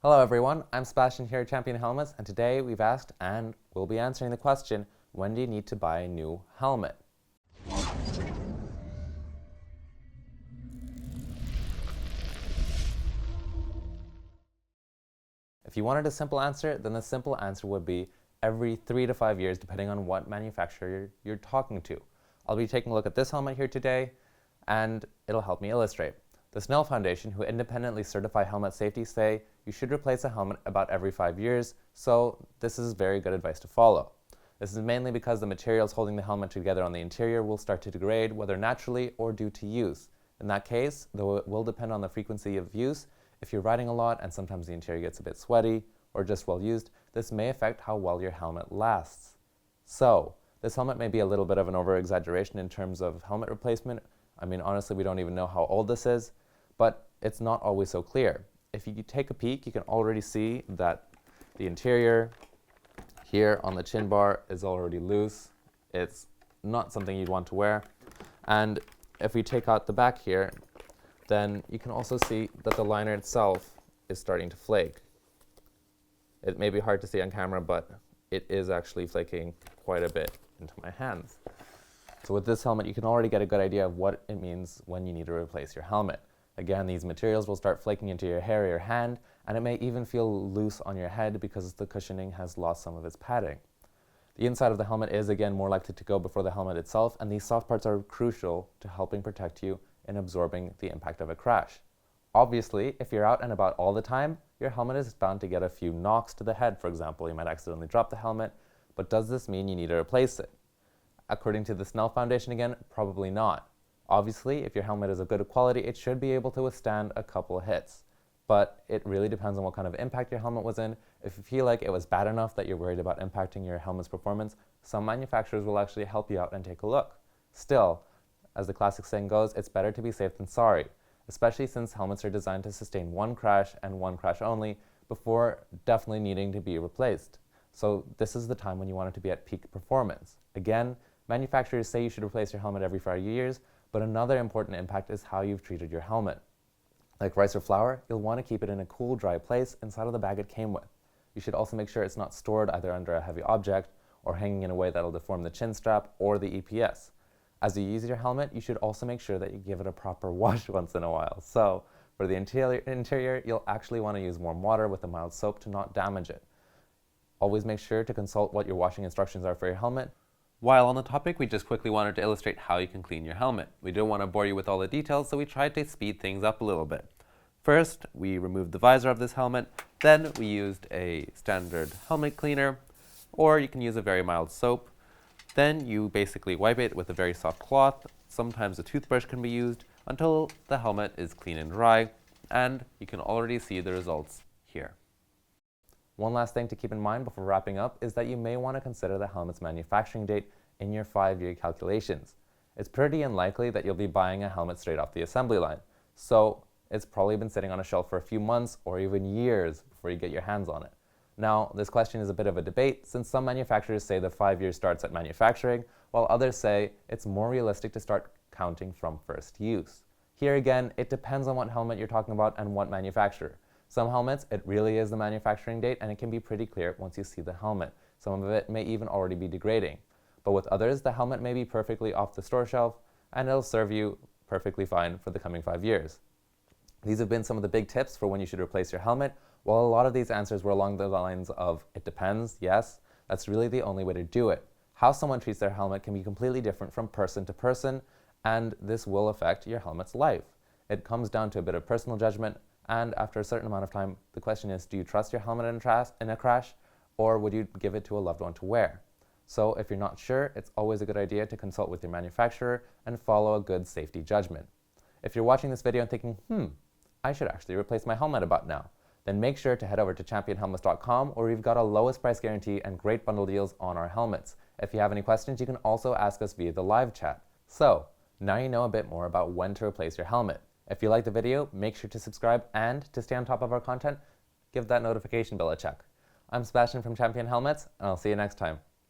Hello everyone, I'm Sebastian here at Champion Helmets, and today we've asked and we'll be answering the question, when do you need to buy a new helmet? If you wanted a simple answer, then the simple answer would be every 3 to 5 years, depending on what manufacturer you're talking to. I'll be taking a look at this helmet here today, and it'll help me illustrate. The Snell Foundation, who independently certify helmet safety, say you should replace a helmet about every 5 years, so this is very good advice to follow. This is mainly because the materials holding the helmet together on the interior will start to degrade, whether naturally or due to use. In that case, though it will depend on the frequency of use, if you're riding a lot and sometimes the interior gets a bit sweaty or just well used, this may affect how well your helmet lasts. So, this helmet may be a little bit of an over-exaggeration in terms of helmet replacement. I mean, honestly, we don't even know how old this is, but it's not always so clear. If you take a peek, you can already see that the interior here on the chin bar is already loose. It's not something you'd want to wear. And if we take out the back here, then you can also see that the liner itself is starting to flake. It may be hard to see on camera, but it is actually flaking quite a bit into my hands. So with this helmet, you can already get a good idea of what it means when you need to replace your helmet. Again, these materials will start flaking into your hair or your hand, and it may even feel loose on your head because the cushioning has lost some of its padding. The inside of the helmet is, again, more likely to go before the helmet itself, and these soft parts are crucial to helping protect you in absorbing the impact of a crash. Obviously, if you're out and about all the time, your helmet is bound to get a few knocks to the head. For example, you might accidentally drop the helmet, but does this mean you need to replace it? According to the Snell Foundation again, probably not. Obviously, if your helmet is of good quality, it should be able to withstand a couple of hits. But it really depends on what kind of impact your helmet was in. If you feel like it was bad enough that you're worried about impacting your helmet's performance, some manufacturers will actually help you out and take a look. Still, as the classic saying goes, it's better to be safe than sorry, especially since helmets are designed to sustain one crash and one crash only before definitely needing to be replaced. So this is the time when you want it to be at peak performance. Again, manufacturers say you should replace your helmet every 5 years, but another important impact is how you've treated your helmet. Like rice or flour, you'll want to keep it in a cool, dry place inside of the bag it came with. You should also make sure it's not stored either under a heavy object or hanging in a way that'll deform the chin strap or the EPS. As you use your helmet, you should also make sure that you give it a proper wash once in a while. So, for the interior, you'll actually want to use warm water with a mild soap to not damage it. Always make sure to consult what your washing instructions are for your helmet. While on the topic, we just quickly wanted to illustrate how you can clean your helmet. We don't want to bore you with all the details, so we tried to speed things up a little bit. First, we removed the visor of this helmet. Then we used a standard helmet cleaner, or you can use a very mild soap. Then you basically wipe it with a very soft cloth. Sometimes a toothbrush can be used until the helmet is clean and dry, and you can already see the results here. One last thing to keep in mind before wrapping up is that you may want to consider the helmet's manufacturing date in your 5-year calculations. It's pretty unlikely that you'll be buying a helmet straight off the assembly line, so it's probably been sitting on a shelf for a few months or even years before you get your hands on it. Now, this question is a bit of a debate since some manufacturers say the 5 years starts at manufacturing, while others say it's more realistic to start counting from first use. Here again, it depends on what helmet you're talking about and what manufacturer. Some helmets, it really is the manufacturing date, and it can be pretty clear once you see the helmet. Some of it may even already be degrading. But with others, the helmet may be perfectly off the store shelf, and it'll serve you perfectly fine for the coming 5 years. These have been some of the big tips for when you should replace your helmet. While a lot of these answers were along the lines of, it depends, yes, that's really the only way to do it. How someone treats their helmet can be completely different from person to person, and this will affect your helmet's life. It comes down to a bit of personal judgment, and after a certain amount of time, the question is, do you trust your helmet in a crash, or would you give it to a loved one to wear? So if you're not sure, it's always a good idea to consult with your manufacturer and follow a good safety judgment. If you're watching this video and thinking, I should actually replace my helmet about now, then make sure to head over to championhelmets.com, where we've got a lowest price guarantee and great bundle deals on our helmets. If you have any questions, you can also ask us via the live chat. So, now you know a bit more about when to replace your helmet. If you liked the video, make sure to subscribe, and to stay on top of our content, give that notification bell a check. I'm Sebastian from Champion Helmets, and I'll see you next time.